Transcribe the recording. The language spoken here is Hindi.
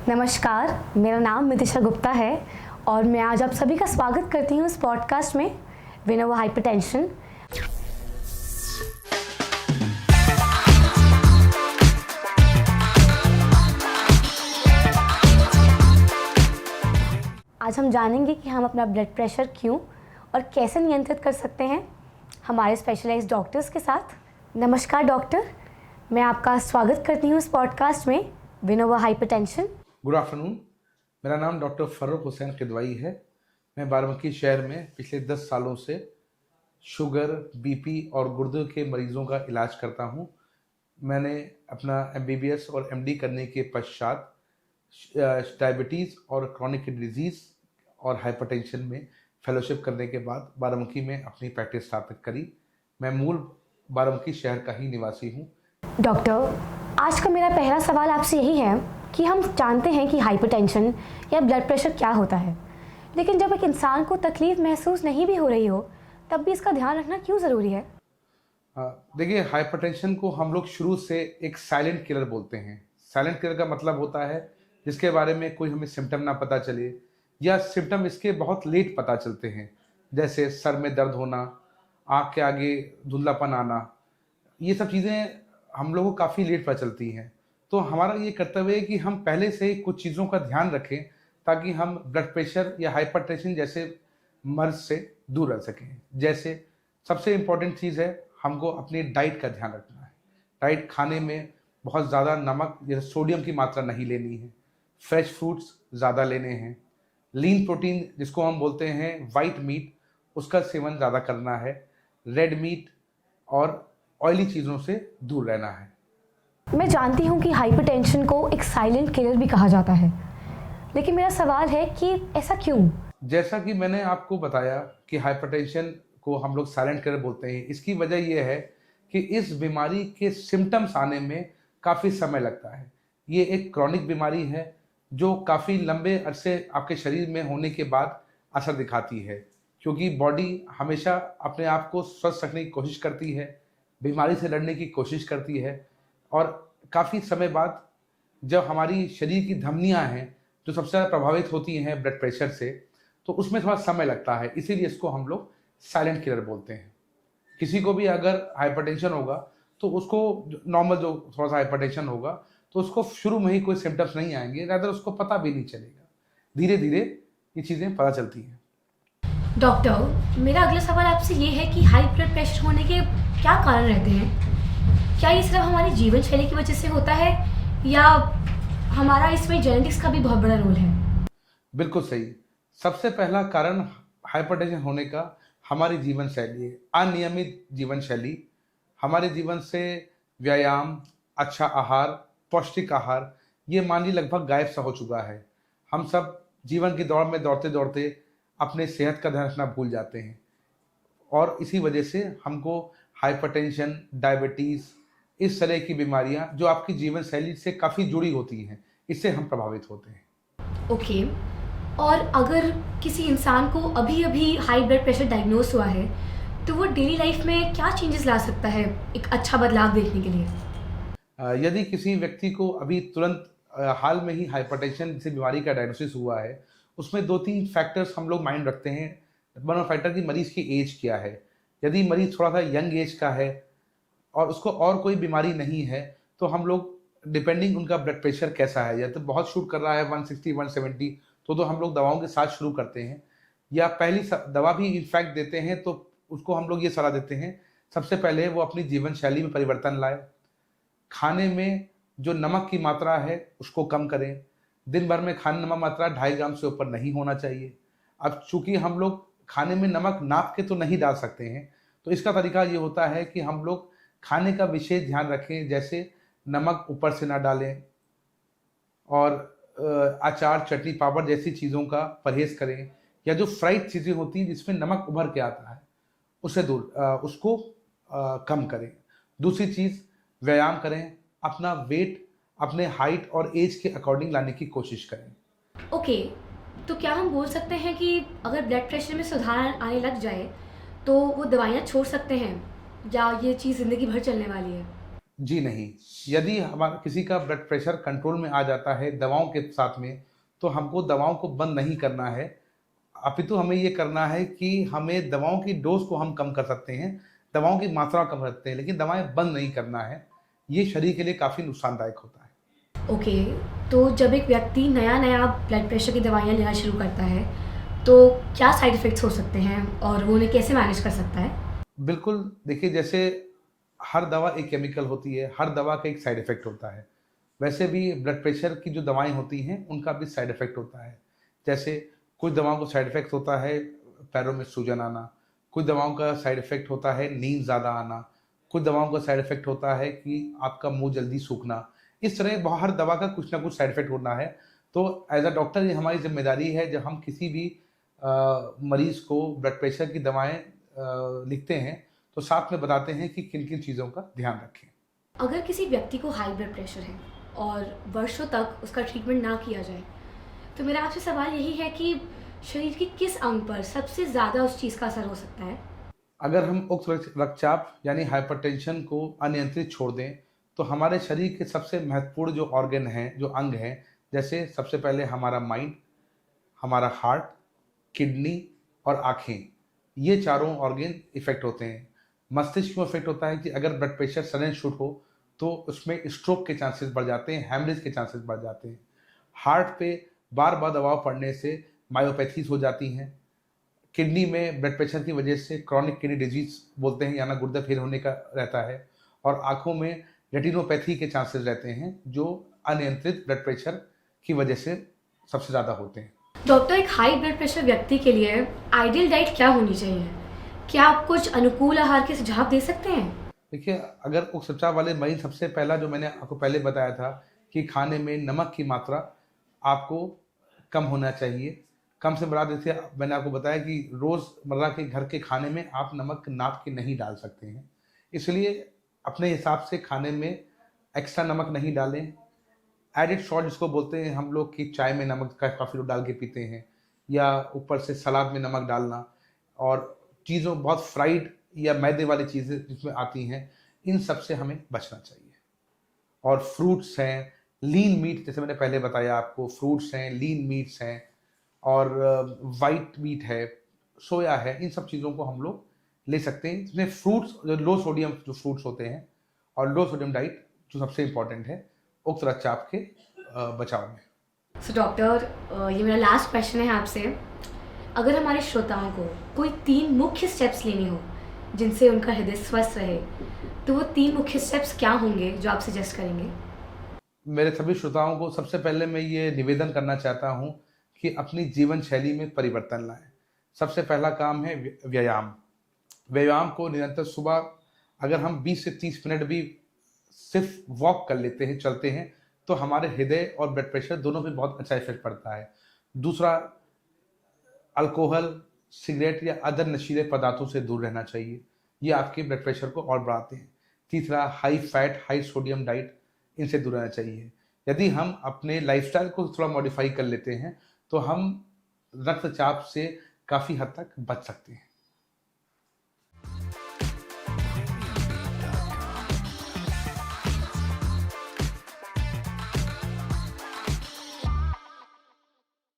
नमस्कार, मेरा नाम मितिशा गुप्ता है और मैं आज आप सभी का स्वागत करती हूँ इस पॉडकास्ट में विनो हाइपरटेंशन। आज हम जानेंगे कि हम अपना ब्लड प्रेशर क्यों और कैसे नियंत्रित कर सकते हैं हमारे स्पेशलाइज्ड डॉक्टर्स के साथ। नमस्कार डॉक्टर, मैं आपका स्वागत करती हूँ इस पॉडकास्ट में विनो हाइपरटेंशन। Good afternoon. मेरा नाम डॉक्टर फर्रुख हुसैन किदवाई है। मैं बाराबंकी शहर में पिछले 10 सालों से शुगर, बीपी और गुर्दे के मरीजों का इलाज करता हूं। मैंने अपना एमबीबीएस और एमडी करने के पश्चात डायबिटीज़ और क्रॉनिक किडनी डिजीज़ और हाइपरटेंशन में फेलोशिप करने के बाद बाराबंकी में अपनी प्रैक्टिस स्थापित करी। मैं मूल बाराबंकी शहर का ही निवासी हूँ। डॉक्टर, आज का मेरा पहला सवाल आपसे यही है कि हम जानते हैं कि हाइपरटेंशन या ब्लड प्रेशर क्या होता है, लेकिन जब एक इंसान को तकलीफ महसूस नहीं भी हो रही हो तब भी इसका ध्यान रखना क्यों ज़रूरी है? देखिए, हाइपरटेंशन को हम लोग शुरू से एक साइलेंट किलर बोलते हैं। साइलेंट किलर का मतलब होता है जिसके बारे में कोई हमें सिम्टम ना पता चले या सिम्टम इसके बहुत लेट पता चलते हैं, जैसे सर में दर्द होना, आँख के आगे धुंधलापन आना। ये सब चीज़ें हम लोगों को काफ़ी लेट पता चलती हैं। तो हमारा ये कर्तव्य है कि हम पहले से ही कुछ चीज़ों का ध्यान रखें ताकि हम ब्लड प्रेशर या हाइपरटेंशन जैसे मर्ज से दूर रह सकें। जैसे सबसे इम्पोर्टेंट चीज़ है, हमको अपनी डाइट का ध्यान रखना है। डाइट खाने में बहुत ज़्यादा नमक या सोडियम की मात्रा नहीं लेनी है। फ्रेश फ्रूट्स ज़्यादा लेने हैं। लीन प्रोटीन जिसको हम बोलते हैं वाइट मीट, उसका सेवन ज़्यादा करना है। रेड मीट और ऑयली चीज़ों से दूर रहना है। मैं जानती हूँ कि हाइपरटेंशन को एक साइलेंट किलर भी कहा जाता है, लेकिन मेरा सवाल है कि ऐसा क्यों? जैसा कि मैंने आपको बताया कि हाइपरटेंशन को हम लोग साइलेंट किलर बोलते हैं। इसकी वजह यह है कि इस बीमारी के सिम्टम्स आने में काफ़ी समय लगता है। ये एक क्रॉनिक बीमारी है जो काफ़ी लंबे अरसे आपके शरीर में होने के बाद असर दिखाती है, क्योंकि बॉडी हमेशा अपने आप को स्वस्थ रखने की कोशिश करती है, बीमारी से लड़ने की कोशिश करती है, और काफ़ी समय बाद जब हमारी शरीर की धमनियां हैं जो सबसे ज़्यादा प्रभावित होती हैं ब्लड प्रेशर से, तो उसमें थोड़ा समय लगता है। इसीलिए इसको हम लोग साइलेंट किलर बोलते हैं। किसी को भी अगर हाइपरटेंशन होगा तो उसको नॉर्मल जो थोड़ा सा हाइपरटेंशन होगा तो उसको शुरू में ही कोई सिम्टम्स नहीं आएंगे, रादर उसको पता भी नहीं चलेगा। धीरे धीरे ये चीज़ें पता चलती हैं। डॉक्टर, मेरा अगला सवाल आपसे ये है कि हाई ब्लड प्रेशर होने के क्या कारण रहते हैं? क्या ये सिर्फ हमारी जीवन शैली की वजह से होता है या हमारा इसमें जेनेटिक्स का भी बहुत बड़ा रोल है? बिल्कुल सही। सबसे पहला कारण हाइपरटेंशन होने का हमारी जीवन शैली है। अनियमित जीवन शैली। हमारे जीवन से व्यायाम, अच्छा आहार, पौष्टिक आहार ये मान ली लगभग गायब सा हो चुका है। हम सब जीवन की दौड़ में दौड़ते दौड़ते अपने सेहत का ध्यान रखना भूल जाते हैं, और इसी वजह से हमको हाइपरटेंशन, डायबिटीज़, इस तरह की बीमारियां जो आपकी जीवन शैली से काफ़ी जुड़ी होती हैं, इससे हम प्रभावित होते हैं। ओके, और अगर किसी इंसान को अभी अभी हाई ब्लड प्रेशर डायग्नोस हुआ है तो वो डेली लाइफ में क्या चेंजेस ला सकता है एक अच्छा बदलाव देखने के लिए? यदि किसी व्यक्ति को अभी तुरंत हाल में ही हाइपरटेंशन जैसी बीमारी का डायग्नोसिस हुआ है, उसमें 2-3 फैक्टर्स हम लोग माइंड रखते हैं। वन फैक्टर की मरीज़ की एज क्या है। यदि मरीज़ थोड़ा सा यंग एज का है और उसको और कोई बीमारी नहीं है, तो हम लोग डिपेंडिंग उनका ब्लड प्रेशर कैसा है, या तो बहुत शूट कर रहा है 160, 170, तो हम लोग दवाओं के साथ शुरू करते हैं, या पहली दवा भी इनफैक्ट देते हैं तो उसको हम लोग ये सलाह देते हैं सबसे पहले वो अपनी जीवन शैली में परिवर्तन लाए। खाने में जो नमक की मात्रा है उसको कम करें। दिन भर में खाने नमक मात्रा 2.5 ग्राम से ऊपर नहीं होना चाहिए। अब चूंकि हम लोग खाने में नमक नाप के तो नहीं डाल सकते हैं, तो इसका तरीका ये होता है कि हम लोग खाने का विशेष ध्यान रखें, जैसे नमक ऊपर से ना डालें और अचार, चटनी, पापड़ जैसी चीज़ों का परहेज करें, या जो फ्राइड चीज़ें होती हैं जिसमें नमक उभर के आता है उससे दूर उसको कम करें। दूसरी चीज़, व्यायाम करें। अपना वेट अपने हाइट और एज के अकॉर्डिंग लाने की कोशिश करें। ओके, तो क्या हम बोल सकते हैं कि अगर ब्लड प्रेशर में सुधार आने लग जाए तो वो दवाइयाँ छोड़ सकते हैं, या ये चीज़ ज़िंदगी भर चलने वाली है? जी नहीं, यदि हमारा किसी का ब्लड प्रेशर कंट्रोल में आ जाता है दवाओं के साथ में, तो हमको दवाओं को बंद नहीं करना है, अपितु हमें ये करना है कि हमें दवाओं की डोज़ को हम कम कर सकते हैं, दवाओं की मात्रा कम कर सकते हैं, लेकिन दवाएँ बंद नहीं करना है। ये शरीर के लिए काफ़ी नुकसानदायक होता है। ओके, तो जब एक व्यक्ति नया-नया ब्लड प्रेशर की दवाइयाँ लेना शुरू करता है, तो क्या साइड इफ़ेक्ट्स हो सकते हैं और वो उन्हें कैसे मैनेज कर सकता है? बिल्कुल, देखिए जैसे हर दवा एक केमिकल होती है, हर दवा का एक साइड इफ़ेक्ट होता है। वैसे भी ब्लड प्रेशर की जो दवाएँ होती हैं, उनका भी साइड इफ़ेक्ट होता है। जैसे कुछ दवाओं का साइड इफ़ेक्ट होता है पैरों में सूजन आना, कुछ दवाओं का साइड इफ़ेक्ट होता है नींद ज़्यादा आना, कुछ दवाओं का साइड इफ़ेक्ट होता है कि आपका मुँह जल्दी सूखना। इस तरह हर दवा का कुछ ना कुछ साइड इफ़ेक्ट होना है। तो एज़ अ डॉक्टर ये हमारी ज़िम्मेदारी है जब हम किसी भी मरीज़ को ब्लड प्रेशर की दवाएँ लिखते हैं, तो साथ में बताते हैं कि किन-किन चीज़ों का ध्यान रखें। अगर किसी व्यक्ति को हाई ब्लड प्रेशर है और वर्षों तक उसका ट्रीटमेंट ना किया जाए, तो मेरा आपसे सवाल यही है कि शरीर के किस अंग पर सबसे ज़्यादा उस चीज़ का असर हो सकता है? अगर हम उक्त रक्तचाप यानी हाइपरटेंशन को अनियंत्रित छोड़ दें, तो हमारे शरीर के सबसे महत्वपूर्ण जो ऑर्गन हैं, जो अंग हैं, जैसे सबसे पहले हमारा माइंड, हमारा हार्ट, किडनी और आँखें, ये चारों ऑर्गन इफ़ेक्ट होते हैं। मस्तिष्क क्यों इफ़ेक्ट होता है कि अगर ब्लड प्रेशर सडन शूट हो, तो उसमें स्ट्रोक के चांसेस बढ़ जाते हैं, हैमरेज के चांसेस बढ़ जाते हैं। हार्ट पे बार-बार दबाव पड़ने से मायोपैथीज़ हो जाती हैं। किडनी में ब्लड प्रेशर की वजह से क्रॉनिक किडनी डिजीज़ बोलते हैं, यानी गुर्दा फेल होने का रहता है। और आँखों में रेटिनोपैथी के चांसेस रहते हैं, जो अनियंत्रित ब्लड प्रेशर की वजह से सबसे ज़्यादा होते हैं। डॉक्टर, एक हाई ब्लड प्रेशर व्यक्ति के लिए आइडियल डाइट क्या होनी चाहिए? क्या आप कुछ अनुकूल आहार के सुझाव दे सकते हैं? देखिए, अगर उस रक्तचाप वाले मरीज़ सबसे पहला जो मैंने आपको पहले बताया था कि खाने में नमक की मात्रा आपको कम होना चाहिए। कम से मुराद जैसे मैंने आपको बताया कि रोज़मर्रा के घर के खाने में आप नमक नाप के नहीं डाल सकते हैं। इसलिए अपने हिसाब से खाने में एक्स्ट्रा नमक नहीं डालें। एडेड सॉल्ट जिसको बोलते हैं हम लोग कि चाय में नमक का काफ़ी लोग डाल के पीते हैं, या ऊपर से सलाद में नमक डालना, और चीज़ों बहुत फ्राइड या मैदे वाली चीज़ें जिसमें आती हैं, इन सब से हमें बचना चाहिए। और फ्रूट्स हैं, लीन मीट जैसे मैंने पहले बताया आपको, फ्रूट्स हैं, लीन मीट्स हैं, और व्हाइट मीट है, सोया है, इन सब चीज़ों को हम लोग ले सकते हैं। इसमें फ्रूट्स जो लो सोडियम जो फ्रूट्स होते हैं, और लो सोडियम डाइट जो सबसे इम्पोर्टेंट है उक्त रक्तचाप के बचाव में। सो डॉक्टर, ये मेरा लास्ट क्वेश्चन है आपसे। अगर हमारे श्रोताओं को कोई 3 मुख्य स्टेप्स लेने हो, जिनसे उनका हृदय स्वस्थ रहे, तो वो 3 मुख्य स्टेप्स क्या होंगे जो आप सजेस्ट करेंगे? मेरे सभी श्रोताओं को सबसे पहले मैं ये निवेदन करना चाहता हूँ कि अपनी जीवन शैली में परिवर्तन लाएँ। सबसे पहला काम है व्यायाम। व्यायाम को निरंतर सुबह अगर हम 20 से 30 मिनट भी सिर्फ वॉक कर लेते हैं, चलते हैं, तो हमारे हृदय और ब्लड प्रेशर दोनों पे बहुत अच्छा इफ़ेक्ट पड़ता है। दूसरा, अल्कोहल, सिगरेट या अदर नशीले पदार्थों से दूर रहना चाहिए। ये आपके ब्लड प्रेशर को और बढ़ाते हैं। तीसरा, high fat, high sodium diet, इनसे दूर रहना चाहिए। यदि हम अपने लाइफ़स्टाइल को थोड़ा मॉडिफ़ाई कर लेते हैं, तो हम रक्तचाप से काफ़ी हद तक बच सकते हैं।